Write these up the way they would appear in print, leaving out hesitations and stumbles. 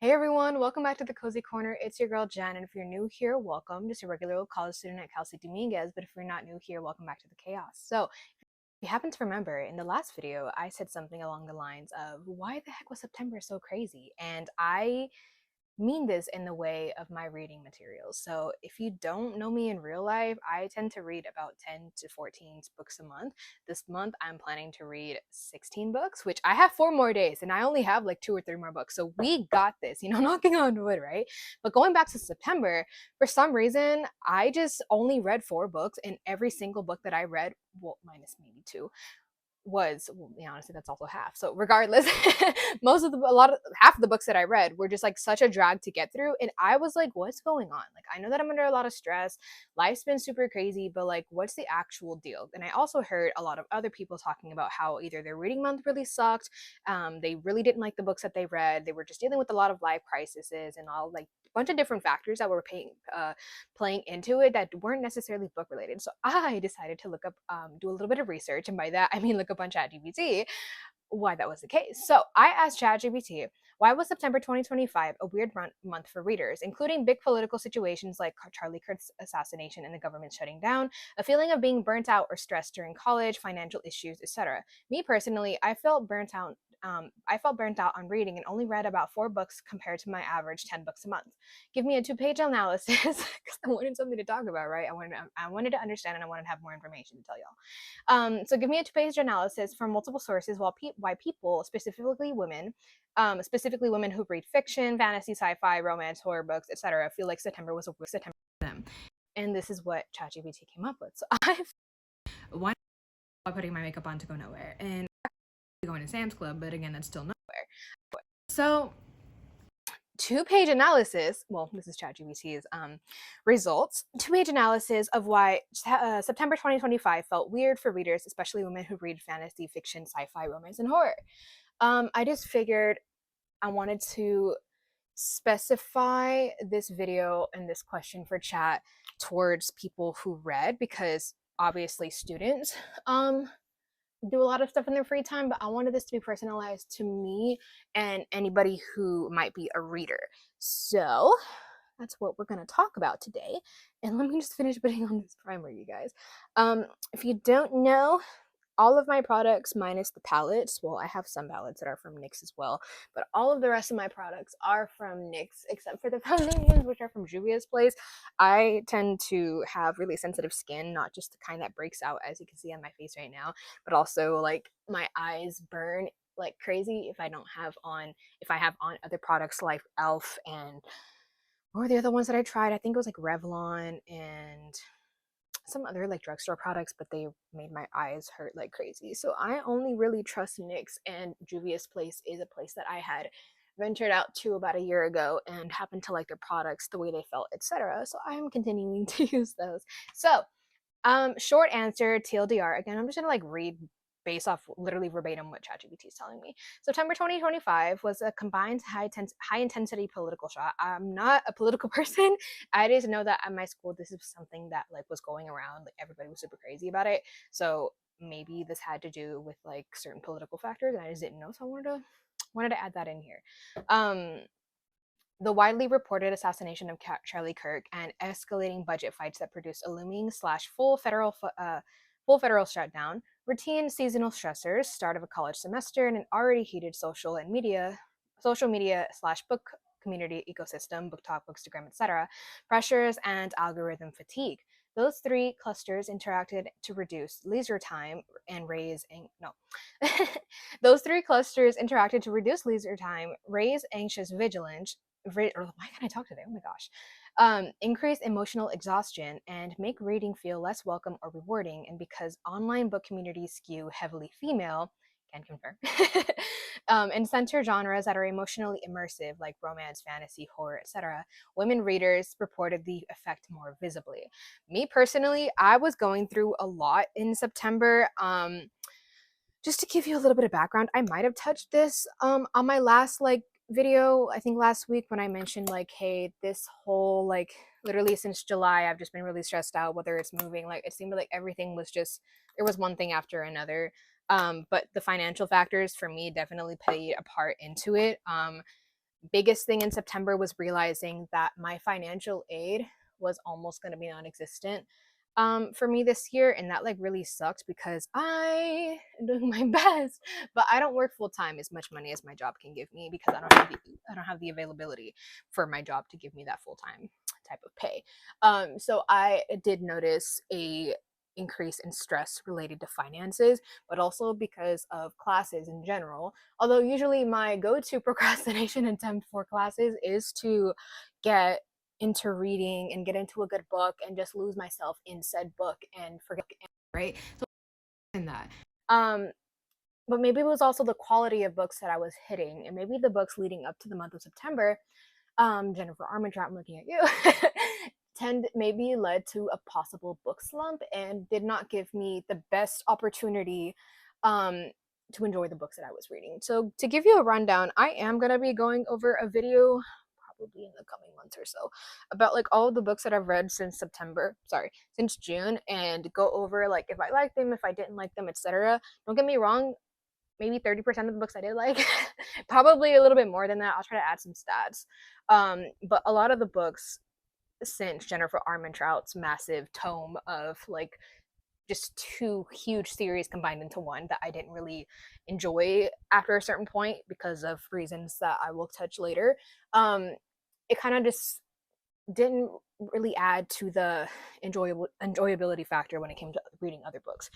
Hey everyone, welcome back to the Cozy Corner. It's your girl Jen, and if you're new here, welcome. Just a regular old college student at Cal State Dominguez, but if you're not new here, welcome back to the chaos. So, if you happen to remember, in the last video, I said something along the lines of, why the heck was September so crazy? And I mean this in the way of my reading materials. So if you don't know me in real life, I tend to read about 10 to 14 books a month. This month I'm planning to read 16 books, which I have 4 more days and I only have like 2 or 3 more books. So we got this, knocking on wood, right? But going back to September, for some reason, I just only read 4 books, and every single book that I read, well, minus maybe two, was, well, yeah, honestly, that's also half. So regardless, half of the books that I read were just like such a drag to get through, and I was like, what's going on? Like, I know that I'm under a lot of stress, life's been super crazy, but like, what's the actual deal? And I also heard a lot of other people talking about how either their reading month really sucked, they really didn't like the books that they read, they were just dealing with a lot of life crises and all, like a bunch of different factors that were playing into it that weren't necessarily book related. So I decided to look up, do a little bit of research, and by that I mean look up on ChatGPT why that was the case. So I asked ChatGPT, why was September 2025 a weird month for readers, including big political situations like Charlie Kirk's assassination and the government shutting down, a feeling of being burnt out or stressed during college, financial issues, etc. Me personally, I felt burnt out. I felt burnt out on reading and only read about 4 books compared to my average 10 books a month. Give me a 2-page analysis because I wanted something to talk about, right? I wanted to understand, and I wanted to have more information to tell y'all. So give me a 2-page analysis from multiple sources why people, specifically women who read fiction, fantasy, sci-fi, romance, horror books, etc., feel like September was a weird September for them. And this is what ChatGPT came up with. So why am I putting my makeup on to go nowhere? And going to Sam's Club, but again, that's still nowhere. So 2-page analysis. Well, this is ChatGPT's results. 2-page analysis of why September 2025 felt weird for readers, especially women who read fantasy, fiction, sci-fi, romance, and horror. I just figured I wanted to specify this video and this question for chat towards people who read, because obviously students do a lot of stuff in their free time, but I wanted this to be personalized to me and anybody who might be a reader. So that's what we're going to talk about today. And let me just finish putting on this primer, you guys. If you don't know, all of my products minus the palettes, well, I have some palettes that are from NYX as well, but all of the rest of my products are from NYX except for the foundations, which are from Juvia's Place. I tend to have really sensitive skin, not just the kind that breaks out as you can see on my face right now, but also like my eyes burn like crazy if I have on other products like Elf and, or the other ones that I tried, I think it was like Revlon and some other like drugstore products, but they made my eyes hurt like crazy. So I only really trust NYX, and Juvia's Place is a place that I had ventured out to about a year ago and happened to like their products, the way they felt, etc. So I am continuing to use those. So short answer, TLDR. Again, I'm just gonna like read based off literally verbatim what ChatGPT is telling me. September 2025 was a combined high intensity political shot. I'm not a political person. I just know that at my school, this is something that like was going around. Like everybody was super crazy about it. So maybe this had to do with like certain political factors, and I just didn't know. So I wanted to add that in here. The widely reported assassination of Charlie Kirk and escalating budget fights that produced a looming slash full federal shutdown, routine seasonal stressors, start of a college semester, and an already heated social media slash book community ecosystem, book talk, bookstagram, etc., pressures and algorithm fatigue. Those three clusters interacted to reduce leisure time and raise no. Those three clusters interacted to reduce leisure time, raise anxious vigilance, why can't I talk today? Oh my gosh. Increase emotional exhaustion and make reading feel less welcome or rewarding. And because online book communities skew heavily female, can confirm, and center genres that are emotionally immersive, like romance, fantasy, horror, etc., women readers reported the effect more visibly. Me personally, I was going through a lot in September. Just to give you a little bit of background, I might have touched this on my last like video, I think last week, when I mentioned like, hey, this whole like literally since July I've just been really stressed out, whether it's moving, like it seemed like everything was just, there was one thing after another. But the financial factors for me definitely played a part into it. Biggest thing in September was realizing that my financial aid was almost going to be non-existent for me this year, and that like really sucked because I am doing my best, but I don't work full time as much money as my job can give me because I don't have the availability for my job to give me that full time type of pay. So I did notice a increase in stress related to finances, but also because of classes in general. Although usually my go-to procrastination attempt for classes is to get into reading and get into a good book and just lose myself in said book and forget, right? So in that. But maybe it was also the quality of books that I was hitting, and maybe the books leading up to the month of September, Jennifer Armentrout, I'm looking at you, maybe led to a possible book slump and did not give me the best opportunity um, to enjoy the books that I was reading. So to give you a rundown, I am gonna be going over a video probably in the coming months or so about like all of the books that I've read since June, and go over like if I liked them, if I didn't like them, etc. Don't get me wrong, maybe 30% of the books I did like, probably a little bit more than that. I'll try to add some stats. But a lot of the books since Jennifer Armentrout's massive tome of like just two huge series combined into one that I didn't really enjoy after a certain point because of reasons that I will touch later. It kind of just didn't really add to the enjoyability factor when it came to reading other books,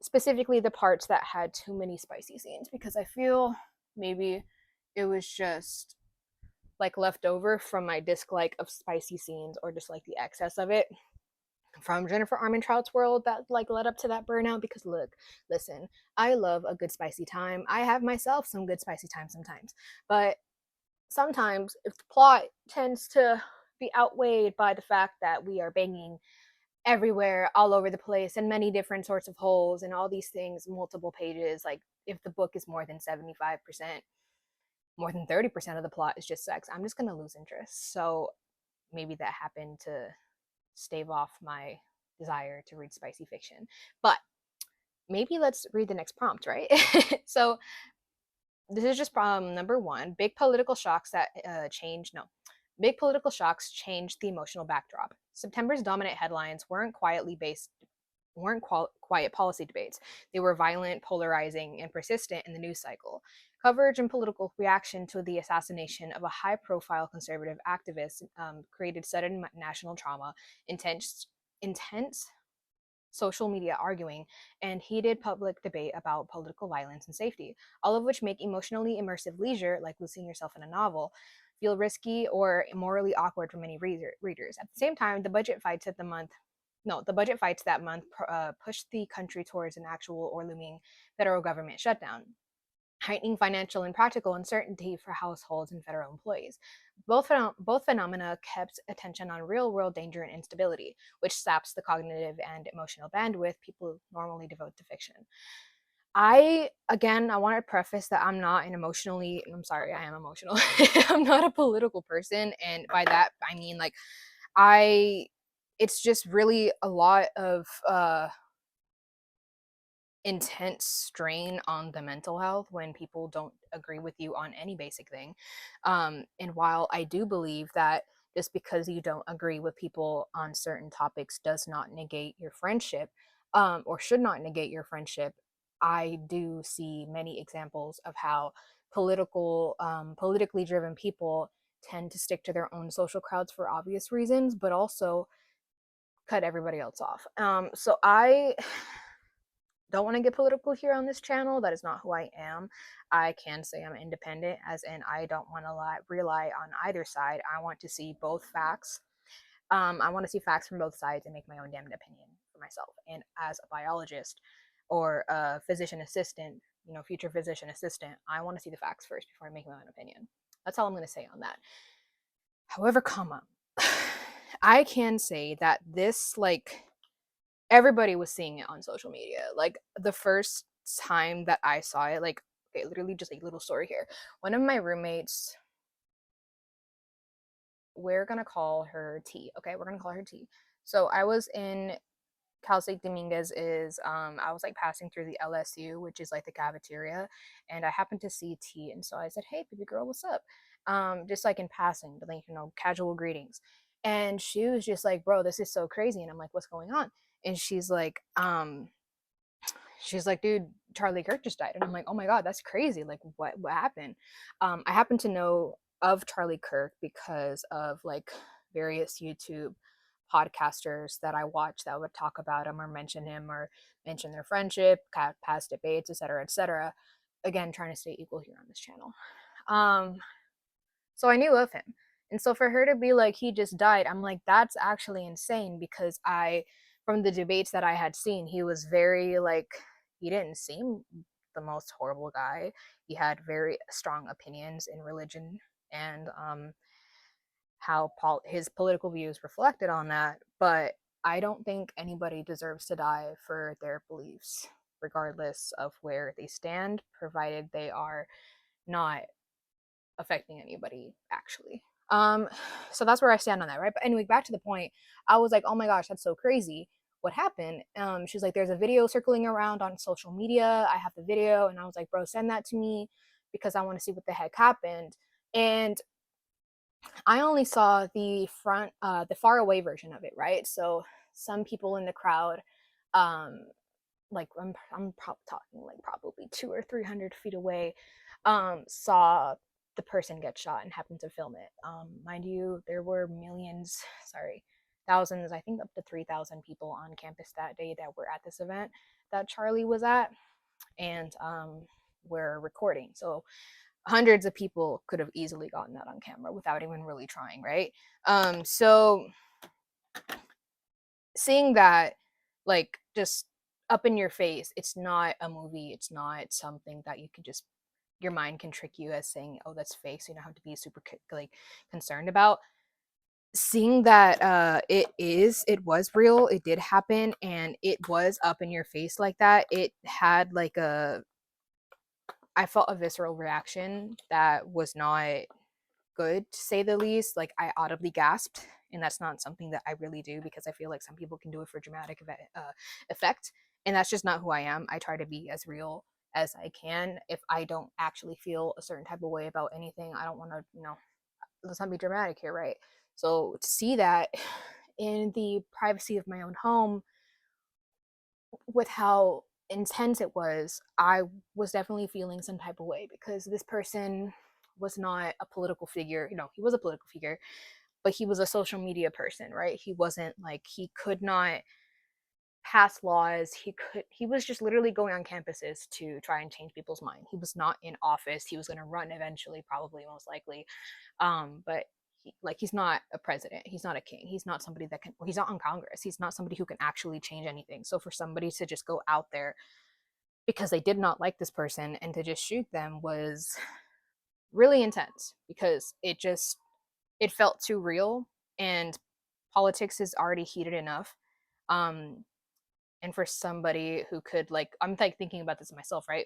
specifically the parts that had too many spicy scenes, because I feel maybe it was just like left over from my dislike of spicy scenes or just like the excess of it from Jennifer Armentrout's world that like led up to that burnout. Because listen, I love a good spicy time. I have myself some good spicy time sometimes, but sometimes if the plot tends to be outweighed by the fact that we are banging everywhere, all over the place, and many different sorts of holes and all these things, multiple pages, like if the book is more than 75%, more than 30% of the plot is just sex, I'm just going to lose interest. So maybe that happened to stave off my desire to read spicy fiction. But maybe let's read the next prompt, right? So this is just number one. Big political shocks changed the emotional backdrop. September's dominant headlines weren't quiet policy debates. They were violent, polarizing, and persistent in the news cycle. Coverage and political reaction to the assassination of a high profile conservative activist created sudden national trauma, intense social media arguing, and heated public debate about political violence and safety, all of which make emotionally immersive leisure, like losing yourself in a novel, feel risky or morally awkward for many readers. At the same time, the budget fights that month pushed the country towards an actual or looming federal government shutdown, heightening financial and practical uncertainty for households and federal employees. Both phenomena kept attention on real-world danger and instability, which saps the cognitive and emotional bandwidth people normally devote to fiction. I want to preface that I'm sorry, I am emotional. I'm not a political person, and by that I mean like I it's just really a lot of intense strain on the mental health when people don't agree with you on any basic thing. And while I do believe that just because you don't agree with people on certain topics does not negate your friendship, or should not negate your friendship, I do see many examples of how politically driven people tend to stick to their own social crowds for obvious reasons, but also cut everybody else off. So I don't want to get political here on this channel. That is not who I am. I can say I'm independent, as in I don't want to rely on either side. I want to see both facts. I want to see facts from both sides and make my own damned opinion for myself. And as a biologist or a physician assistant, future physician assistant, I want to see the facts first before I make my own opinion. That's all I'm going to say on that. However, I can say that this, like, everybody was seeing it on social media. Like the first time that I saw it, like, okay, literally just a little story here. One of my roommates, we're gonna call her T. Okay, we're gonna call her T. So I was in Cal State Dominguez I was like passing through the LSU, which is like the cafeteria, and I happened to see T, and so I said, "Hey, baby girl, what's up?" just like in passing, but like, casual greetings. And she was just like, bro, this is so crazy. And I'm like, what's going on? And she's like, dude, Charlie Kirk just died. And I'm like, oh my God, that's crazy. Like, what happened? I happen to know of Charlie Kirk because of like various YouTube podcasters that I watch that would talk about him or mention their friendship, past debates, etc., etc. Again, trying to stay equal here on this channel. So I knew of him. And so for her to be like, he just died, I'm like, that's actually insane because from the debates that I had seen, he was very like, he didn't seem the most horrible guy. He had very strong opinions in religion and how his political views reflected on that. But I don't think anybody deserves to die for their beliefs, regardless of where they stand, provided they are not affecting anybody actually. So that's where I stand on that, right? But anyway, back to the point. I was like, oh my gosh, that's so crazy. What happened? She's like, there's a video circling around on social media. I have the video. And I was like, bro, send that to me because I want to see what the heck happened. And I only saw the far away version of it, right? So some people in the crowd, like I'm talking like probably 200 or 300 feet away, saw the person get shot and happened to film it. Mind you, there were thousands, I think up to 3,000 people on campus that day that were at this event that Charlie was at, and were recording. So hundreds of people could have easily gotten that on camera without even really trying, right? So seeing that, like, just up in your face, it's not a movie, it's not something that you can just, your mind can trick you as saying, oh, that's fake, so you don't have to be super like concerned about. Seeing that it was real, it did happen, and it was up in your face like that, it had like I felt a visceral reaction that was not good, to say the least. Like, I audibly gasped, and that's not something that I really do because I feel like some people can do it for dramatic effect, and that's just not who I am. I try to be as real as I can. If I don't actually feel a certain type of way about anything, I don't want to, let's not be dramatic here, right? So to see that in the privacy of my own home, with how intense it was, I was definitely feeling some type of way because this person was not a political figure. He was a political figure, but he was a social media person, right? He wasn't like, he could not pass laws. He was just literally going on campuses to try and change people's mind. He was not in office. He was going to run eventually, probably, most likely. But he's not a president, he's not a king, he's not somebody that can, he's not on Congress, he's not somebody who can actually change anything. So for somebody to just go out there because they did not like this person and to just shoot them was really intense because it felt too real, and politics is already heated enough. And for somebody who could, like, I'm like thinking about this myself, right?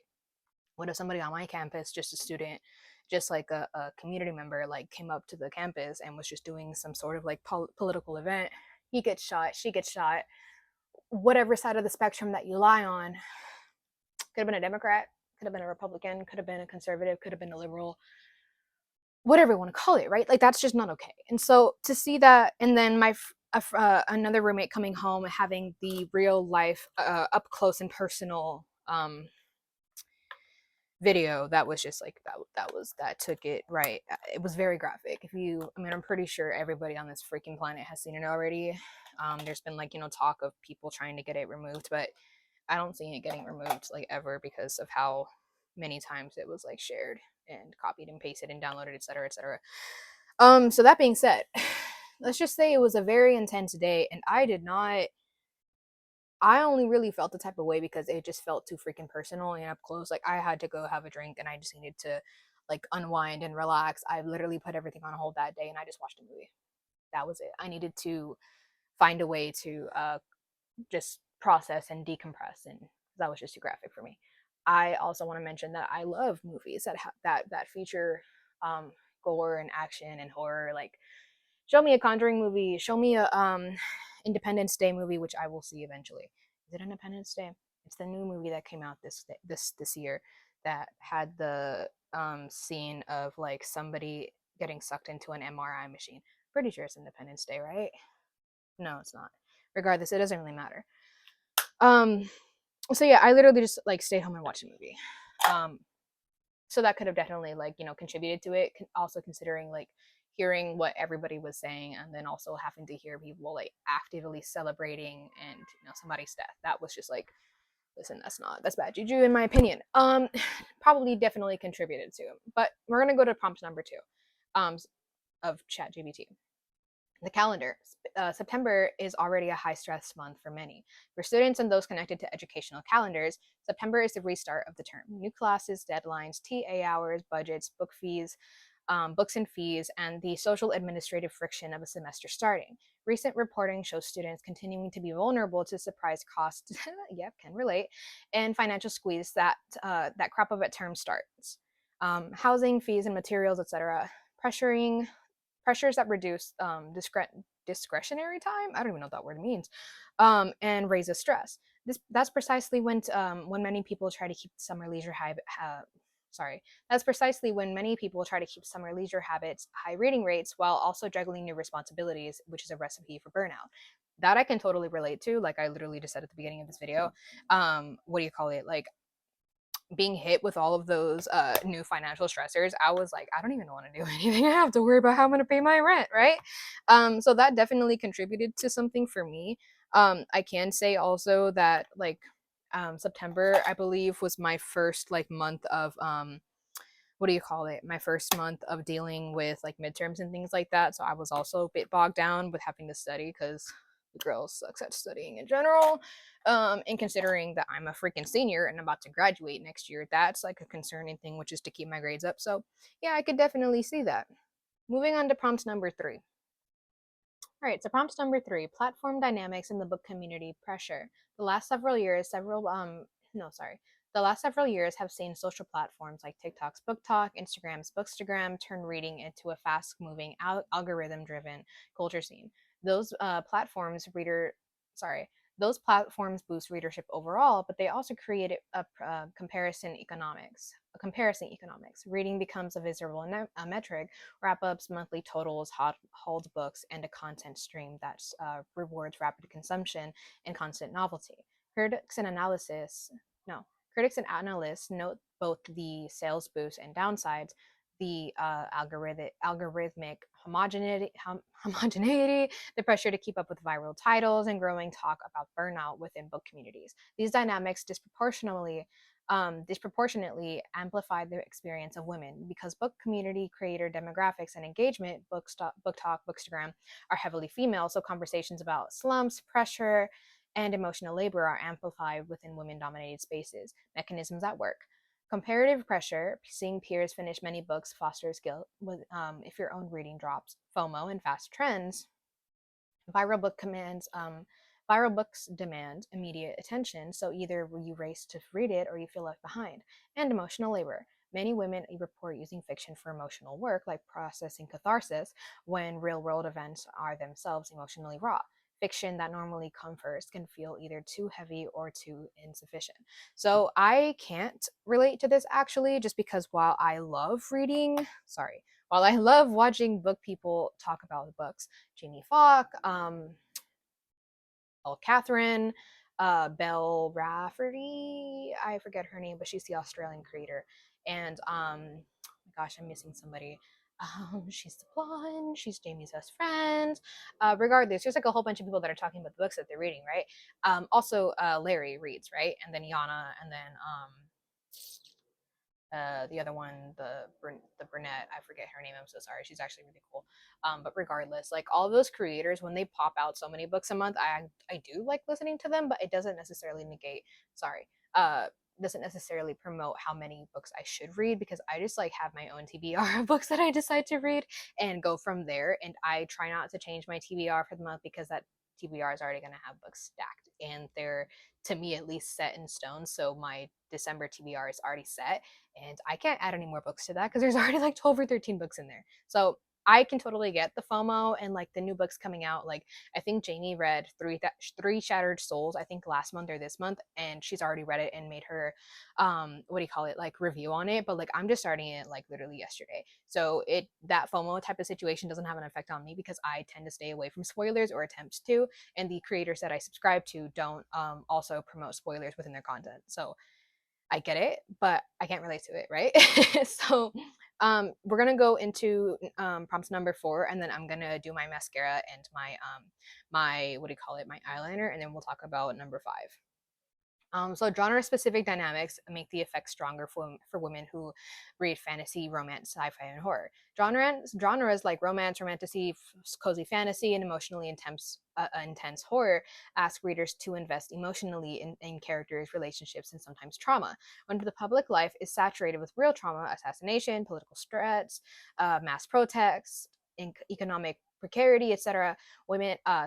What if somebody on my campus, just a student, just like a community member, like came up to the campus and was just doing some sort of like political event? He gets shot, she gets shot. Whatever side of the spectrum that you lie on, could have been a Democrat, could have been a Republican, could have been a conservative, could have been a liberal, whatever you want to call it, right? Like, that's just not okay. And so to see that, and then another roommate coming home having the real life up close and personal video that was just like that took it right. It was very graphic. I'm pretty sure everybody on this freaking planet has seen it already. There's been like, talk of people trying to get it removed, but I don't see it getting removed like ever because of how many times it was like shared and copied and pasted and downloaded, etc., etc. So that being said, let's just say it was a very intense day, and I only really felt the type of way because it just felt too freaking personal and up close. Like, I had to go have a drink and I just needed to like unwind and relax. I literally put everything on hold that day and I just watched a movie. That was it. I needed to find a way to just process and decompress, and that was just too graphic for me. I also want to mention that I love movies that feature gore and action and horror. Like, show me a Conjuring movie, show me a Independence Day movie, which I will see eventually. Is it Independence Day? It's the new movie that came out this year that had the scene of like somebody getting sucked into an MRI machine. Pretty sure it's Independence Day, right? No, it's not. Regardless, it doesn't really matter. So yeah, I literally just like stayed home and watched a movie. So that could have definitely like, you know, contributed to it. Also considering like hearing what everybody was saying, and then also having to hear people like actively celebrating and, you know, somebody's death. That was just like, listen, that's bad juju in my opinion. Probably definitely contributed to. But we're gonna go to prompt number 2, of ChatGPT. The calendar. September is already a high stress month for many. For students and those connected to educational calendars, September is the restart of the term. New classes, deadlines, TA hours, budgets, books and fees, and the social administrative friction of a semester starting. Recent reporting shows students continuing to be vulnerable to surprise costs, yep, can relate, and financial squeeze that crop up at term starts. Housing, fees, and materials, etc. Pressures that reduce discretionary time. I don't even know what that word means, and raises stress. That's precisely when many people try to keep summer leisure sorry. That's precisely when many people try to keep summer leisure habits, high reading rates, while also juggling new responsibilities, which is a recipe for burnout. That I can totally relate to. Like I literally just said at the beginning of this video. What do you call it? Like being hit with all of those new financial stressors, I was like, I don't even want to do anything. I have to worry about how I'm going to pay my rent, right? So that definitely contributed to something for me. I can say also that like September, I believe, was my first like month of what do you call it? My first month of dealing with like midterms and things like that. So I was also a bit bogged down with having to study because the girl sucks at studying in general. And considering that I'm a freaking senior and about to graduate next year, that's like a concerning thing, which is to keep my grades up. So yeah, I could definitely see that. Moving on to prompt number 3. All right, so prompt number 3, platform dynamics in the book community pressure. The last several years, no, sorry. The last several years have seen social platforms like TikTok's Book Talk, Instagram's Bookstagram turn reading into a fast-moving, algorithm-driven culture scene. Those platforms, sorry, those platforms boost readership overall, but they also create a comparison economics. Reading becomes a visible metric, wrap-ups, monthly totals, hauled books, and a content stream that rewards rapid consumption and constant novelty. Critics and analysis, no, Critics and analysts note both the sales boost and downsides, the algorithmic homogeneity, the pressure to keep up with viral titles, and growing talk about burnout within book communities. These dynamics disproportionately amplify the experience of women because book community creator demographics and engagement, book talk, bookstagram, are heavily female. So conversations about slumps, pressure, and emotional labor are amplified within women-dominated spaces. Mechanisms at work. Comparative pressure, seeing peers finish many books, fosters guilt if your own reading drops. FOMO and fast trends. Viral book commands Viral books demand immediate attention, so either you race to read it or you feel left behind. And emotional labor. Many women report using fiction for emotional work, like processing catharsis, when real world events are themselves emotionally raw. Fiction that normally comforts can feel either too heavy or too insufficient. So I can't relate to this actually, just because while I love watching book people talk about the books, Jamie Falk, Catherine, Belle Rafferty. I forget her name, but she's the Australian creator. And gosh, I'm missing somebody. She's the blonde. She's Jamie's best friend. Regardless, there's like a whole bunch of people that are talking about the books that they're reading, right? Also, Larry reads, right? And then Yana, and then the other one, the brunette, I forget her name. I'm so sorry. She's actually really cool. But regardless, like all those creators, when they pop out so many books a month, I do like listening to them, but it doesn't necessarily uh, doesn't necessarily promote how many books I should read, because I just like have my own TBR of books that I decide to read and go from there. And I try not to change my TBR for the month because that TBR is already going to have books stacked, and they're, to me at least, set in stone. So my December TBR is already set, and I can't add any more books to that because there's already like 12 or 13 books in there. So I can totally get the FOMO and like the new books coming out. Like I think Jamie read three Shattered Souls, I think last month or this month, and she's already read it and made her what do you call it, like review on it. But like I'm just starting it like literally yesterday. So that FOMO type of situation doesn't have an effect on me because I tend to stay away from spoilers or attempt to, and the creators that I subscribe to don't also promote spoilers within their content. So I get it, but I can't relate to it, right? So we're gonna go into prompts number 4, and then I'm gonna do my mascara and my what do you call it, my eyeliner, and then we'll talk about number 5. So genre-specific dynamics make the effect stronger for women who read fantasy, romance, sci-fi, and horror. Genres like romance, romantasy, cozy fantasy, and emotionally intense horror ask readers to invest emotionally in characters, relationships, and sometimes trauma. When the public life is saturated with real trauma, assassination, political threats, mass protests, economic precarity, etc.,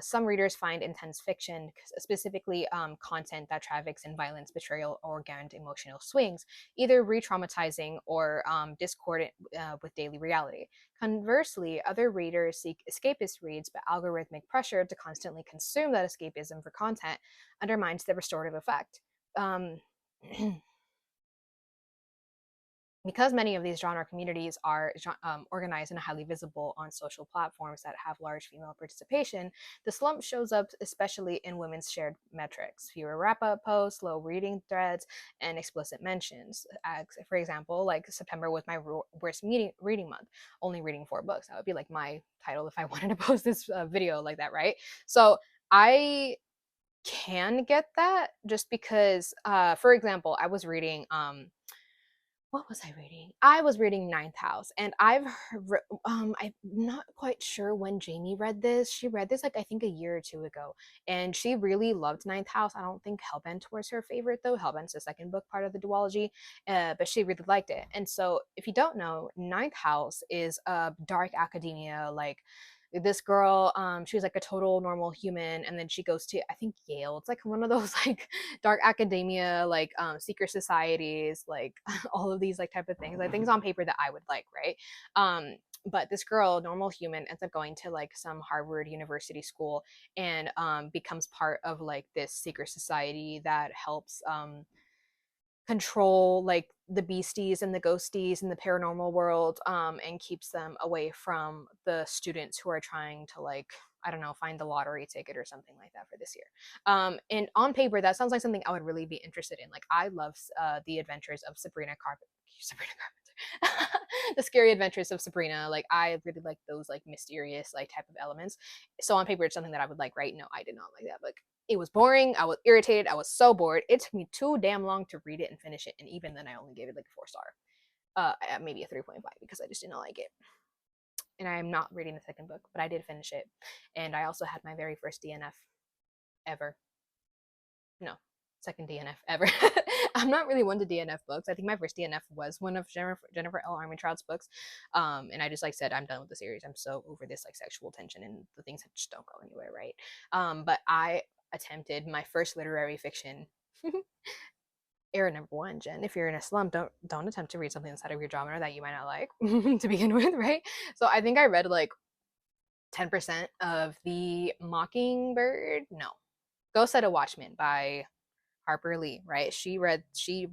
some readers find intense fiction, specifically content that traffics in violence, betrayal, or grand emotional swings, either re-traumatizing or discordant with daily reality. Conversely, other readers seek escapist reads, but algorithmic pressure to constantly consume that escapism for content undermines the restorative effect. Because many of these genre communities are organized and highly visible on social platforms that have large female participation, the slump shows up especially in women's shared metrics: fewer wrap-up posts, low reading threads, and explicit mentions. For example, like September was my worst reading month, only reading 4 books. That would be like my title if I wanted to post this video like that, right? So I can get that, just because, for example, I was reading what was I reading? I was reading Ninth House, and I'm not quite sure when Jamie read this. She read this like I think a year or two ago, and she really loved Ninth House. I don't think Hellbent was her favorite though. Hellbent's the second book part of the duology, but she really liked it. And so, if you don't know, Ninth House is a dark academia, like this girl, she was like a total normal human, and then she goes to, I think, Yale. It's like one of those like dark academia, like secret societies, like all of these like type of things, like things on paper that I would like, right? But this girl, normal human, ends up going to like some Harvard University school, and becomes part of like this secret society that helps control like the beasties and the ghosties in the paranormal world, and keeps them away from the students who are trying to, like, I don't know, find the lottery ticket or something like that for this year. And on paper, that sounds like something I would really be interested in. Like, I love the adventures of Sabrina Carpenter, the scary adventures of Sabrina. Like, I really like those like mysterious like type of elements. So on paper, it's something that I would like, right? No, I did not like that book. It was boring. I was irritated. I was so bored. It took me too damn long to read it and finish it. And even then, I only gave it like a 4-star, maybe a 3.5, because I just didn't like it. And I am not reading the second book, but I did finish it. And I also had my very first DNF ever. No, second DNF ever. I'm not really one to DNF books. I think my first DNF was one of Jennifer L. Armentrout's books. And I just like said, I'm done with the series. I'm so over this like sexual tension and the things that just don't go anywhere, right? But I attempted my first literary fiction. Error number 1, Jen. If you're in a slump, don't attempt to read something inside of your genre that you might not like to begin with, right? So I think I read like 10% of the Mockingbird. No, Ghost at a Watchman by Harper Lee, right? She wrote the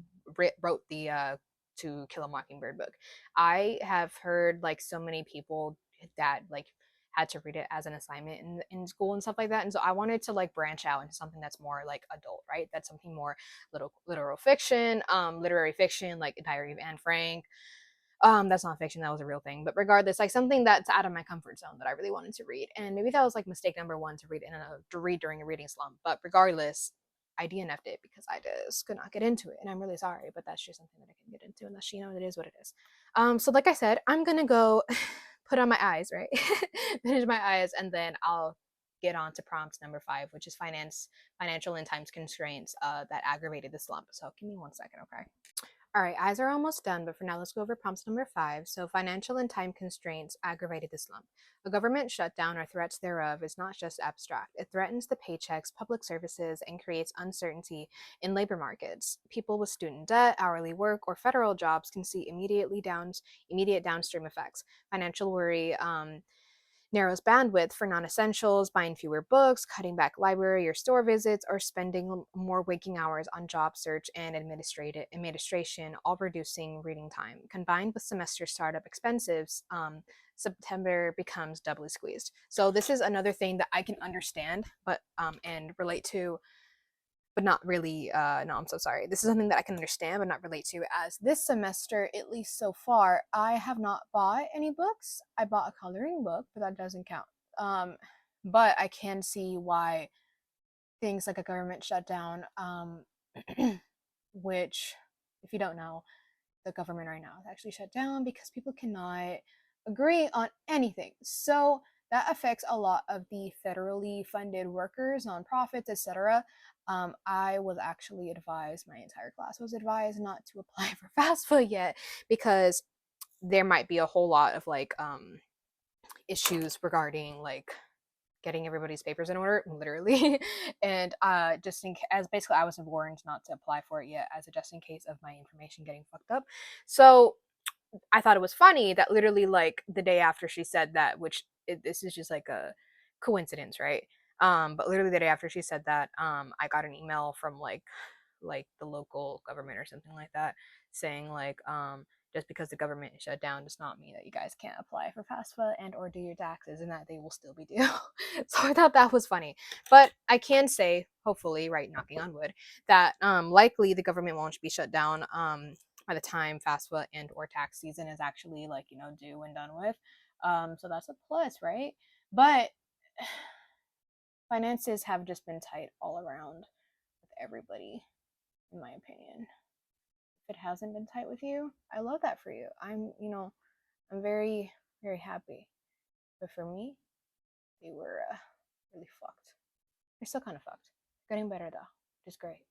To Kill a Mockingbird book. I have heard like so many people that like had to read it as an assignment in school and stuff like that. And so I wanted to like branch out into something that's more like adult, right? That's something more literal fiction, literary fiction, like Diary of Anne Frank. That's not fiction, that was a real thing. But regardless, like something that's out of my comfort zone that I really wanted to read. And maybe that was like mistake number 1 to read during a reading slump. But regardless, I DNF'd it because I just could not get into it. And I'm really sorry, but that's just something that I can get into. And that's, it is what it is. So like I said, I'm gonna go put on my eyes, right? Finish my eyes, and then I'll get on to prompt number 5, which is financial and time constraints that aggravated the slump. So give me 1 second, okay? All right, eyes are almost done, but for now, let's go over prompts number 5. So, financial and time constraints aggravated the slump. A government shutdown or threats thereof is not just abstract. It threatens the paychecks, public services, and creates uncertainty in labor markets. People with student debt, hourly work, or federal jobs can see immediate downstream effects. Financial worry, narrows bandwidth for non-essentials, buying fewer books, cutting back library or store visits, or spending more waking hours on job search and administration, all reducing reading time. Combined with semester startup expenses, September becomes doubly squeezed. So this is another thing that I can understand, but and relate to, but not really. No, I'm so sorry. This is something that I can understand, but not relate to. As this semester, at least so far, I have not bought any books. I bought a coloring book, but that doesn't count. But I can see why things like a government shutdown, which, if you don't know, the government right now is actually shut down because people cannot agree on anything. So that affects a lot of the federally funded workers, nonprofits, etc. I was actually advised, my entire class was advised not to apply for FAFSA yet because there might be a whole lot of like issues regarding like getting everybody's papers in order, literally. And just as basically I was warned not to apply for it yet as a just in case of my information getting fucked up. So I thought it was funny that literally like the day after she said that, which this is just like a coincidence, right? But literally the day after she said that, I got an email from like the local government or something like that saying like just because the government is shut down does not mean that you guys can't apply for FAFSA and or do your taxes and that they will still be due. So I thought that was funny. But I can say, hopefully, right, knocking on wood, that likely the government won't be shut down by the time FAFSA and or tax season is actually like, you know, due and done with. So that's a plus, right? But finances have just been tight all around with everybody, in my opinion. If it hasn't been tight with you, I love that for you. I'm very, very happy. But for me, they were really fucked. They're still kind of fucked. Getting better though, which is great.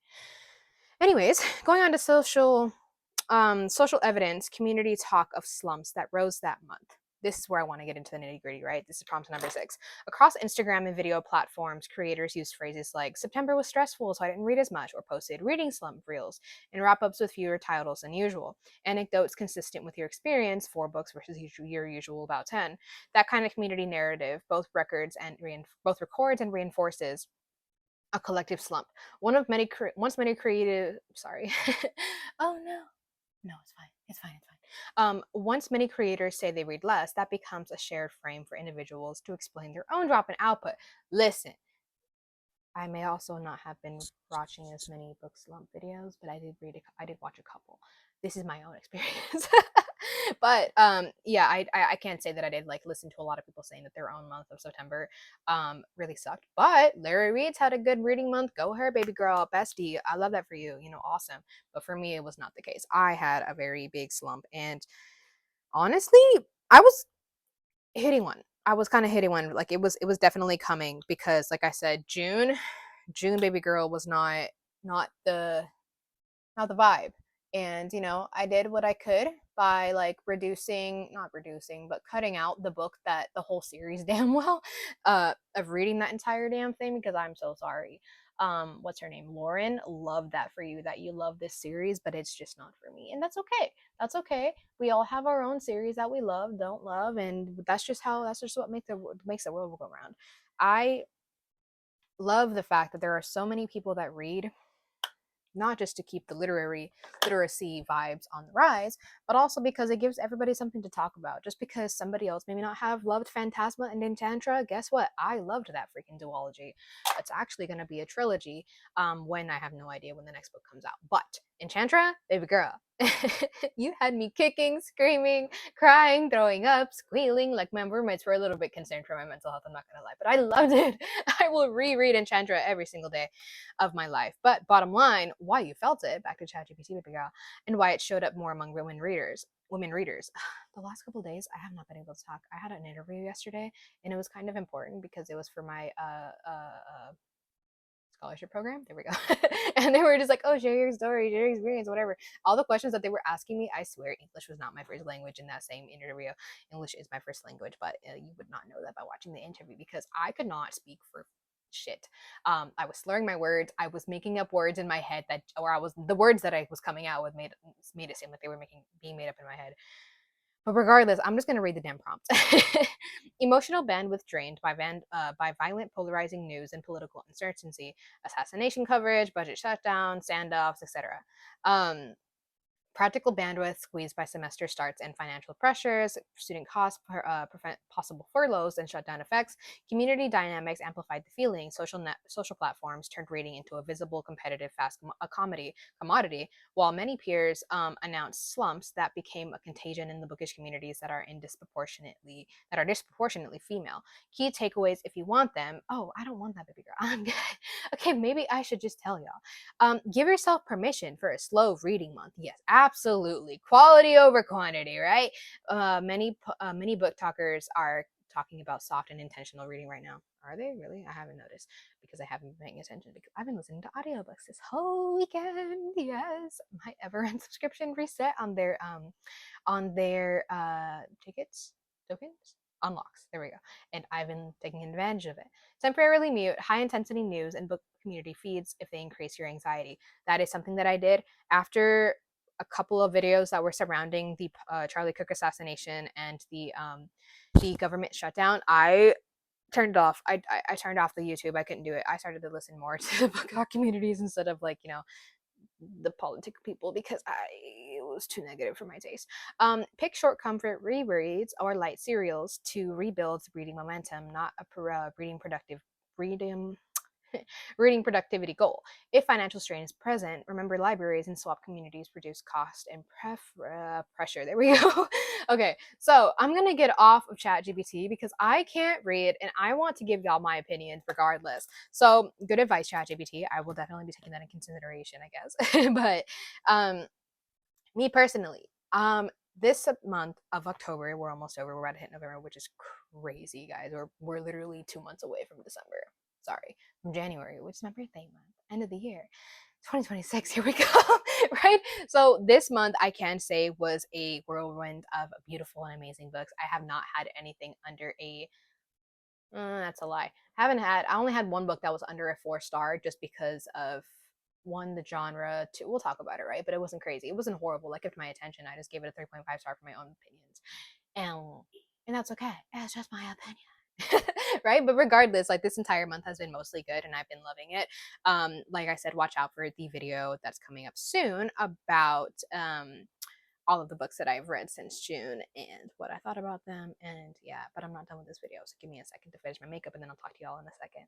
Anyways, going on to social evidence, community talk of slumps that rose that month. This is where I want to get into the nitty gritty, right? This is prompt number 6. Across Instagram and video platforms, creators use phrases like September was stressful, so I didn't read as much, or posted reading slump reels, and wrap ups with fewer titles than usual. Anecdotes consistent with your experience, 4 books versus your usual about 10. That kind of community narrative both records and reinforces a collective slump. Once many creative, sorry. Oh no. No, it's fine. It's fine. It's fine. Once many creators say they read less, that becomes a shared frame for individuals to explain their own drop in output. Listen, I may also not have been watching as many book slump videos, but I did watch a couple. This is my own experience. But yeah, I can't say that I did like listen to a lot of people saying that their own month of September really sucked. But Larry Reed's had a good reading month. Go her, baby girl, bestie. I love that for you. You know, awesome. But for me, it was not the case. I had a very big slump, and honestly, I was hitting one. I was kind of hitting one. Like it was definitely coming because, like I said, June baby girl was not the not the vibe. And I did what I could by like not reducing, but cutting out the book that the whole series damn well of reading that entire damn thing because I'm so sorry. What's her name? Lauren, love that for you that you love this series, but it's just not for me. And that's okay. That's okay. We all have our own series that we love, don't love, and that's just what makes the world go around. I love the fact that there are so many people that read not just to keep the literacy vibes on the rise, but also because it gives everybody something to talk about. Just because somebody else maybe not have loved Phantasma and Enchantra, guess what? I loved that freaking duology. It's actually going to be a trilogy when I have no idea when the next book comes out. But Enchantra, baby girl, you had me kicking, screaming, crying, throwing up, squealing. Like my roommates were a little bit concerned for my mental health, I'm not going to lie, but I loved it. I will reread Enchantra every single day of my life. But bottom line, why you felt it, back to ChatGPT, baby girl, and why it showed up more among women readers. The last couple of days, I have not been able to talk. I had an interview yesterday, and it was kind of important because it was for my scholarship program. There we go. And they were just like, oh, share your story, share your experience, whatever. All the questions that they were asking me, I swear English was not my first language in that same interview. English is my first language, but you would not know that by watching the interview because I could not speak for shit. I was slurring my words. I was making up words in my head that, or I was the words that I was coming out with made it seem like they were being made up in my head. But regardless, I'm just going to read the damn prompt. Emotional bandwidth drained by violent, polarizing news and political uncertainty, assassination coverage, budget shutdown, standoffs, etc. Practical bandwidth squeezed by semester starts and financial pressures, student costs, possible furloughs and shutdown effects, community dynamics amplified the feeling, social platforms turned reading into a visible, competitive, fast commodity, while many peers announced slumps that became a contagion in the bookish communities that are disproportionately female. Key takeaways, if you want them. Oh, I don't want that, baby girl. I'm good. Okay, maybe I should just tell y'all. Give yourself permission for a slow reading month. Yes, absolutely. Quality over quantity, right? Many book talkers are talking about soft and intentional reading right now. Are they really? I haven't noticed because I haven't been paying attention because I've been listening to audiobooks this whole weekend. Yes, my Everend subscription reset on their tickets, tokens, unlocks. There we go. And I've been taking advantage of it. Temporarily mute high intensity news and book community feeds if they increase your anxiety. That is something that I did after a couple of videos that were surrounding the Charlie Cook assassination and the government shutdown. I turned it off. I turned off the YouTube. I couldn't do it. I started to listen more to the book talk communities instead of like, the politic people because it was too negative for my taste. Pick short comfort rereads or light serials to rebuild reading momentum, not a reading reading productivity goal. If financial strain is present, remember libraries and swap communities reduce cost and pressure. There we go. Okay, so I'm gonna get off of ChatGPT because I can't read and I want to give y'all my opinions regardless. So good advice, ChatGPT. I will definitely be taking that in consideration, I guess. But me personally, this month of October, we're almost over. We're about to hit November, which is crazy, guys. We're literally 2 months away from December. Sorry, from January, which is my birthday month, end of the year. 2026, here we go. Right? So this month I can say was a whirlwind of beautiful and amazing books. I have not had anything under a that's a lie. I only had one book that was under a 4-star just because of one, the genre, two, we'll talk about it, right? But it wasn't crazy. It wasn't horrible. It kept my attention. I just gave it a 3.5 star for my own opinions. And that's okay. It's just my opinion. Right? But regardless, like this entire month has been mostly good and I've been loving it. Like I said, watch out for the video that's coming up soon about all of the books that I've read since June and what I thought about them. And yeah, but I'm not done with this video. So give me a second to finish my makeup and then I'll talk to y'all in a second.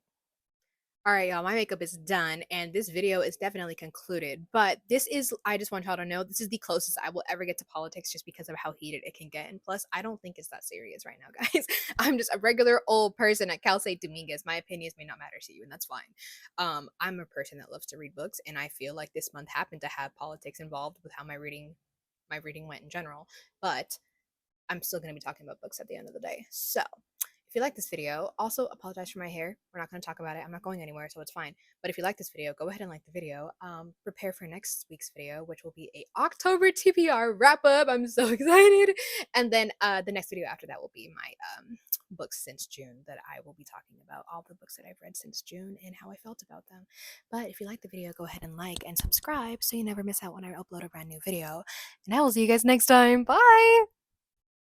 All right, y'all, my makeup is done and this video is definitely concluded. But I just want y'all to know, this is the closest I will ever get to politics just because of how heated it can get. And plus, I don't think it's that serious right now, guys. I'm just a regular old person at Cal State Dominguez. My opinions may not matter to you, and that's fine. I'm a person that loves to read books, and I feel like this month happened to have politics involved with how my reading went in general. But I'm still going to be talking about books at the end of the day. So if you like this video, also apologize for my hair. We're not going to talk about it. I'm not going anywhere, so it's fine. But if you like this video, go ahead and like the video. Prepare for next week's video, which will be a October TBR wrap up. I'm so excited. And then the next video after that will be my books since June that I will be talking about, all the books that I've read since June and how I felt about them. But if you like the video, go ahead and like and subscribe so you never miss out when I upload a brand new video. And I will see you guys next time. Bye!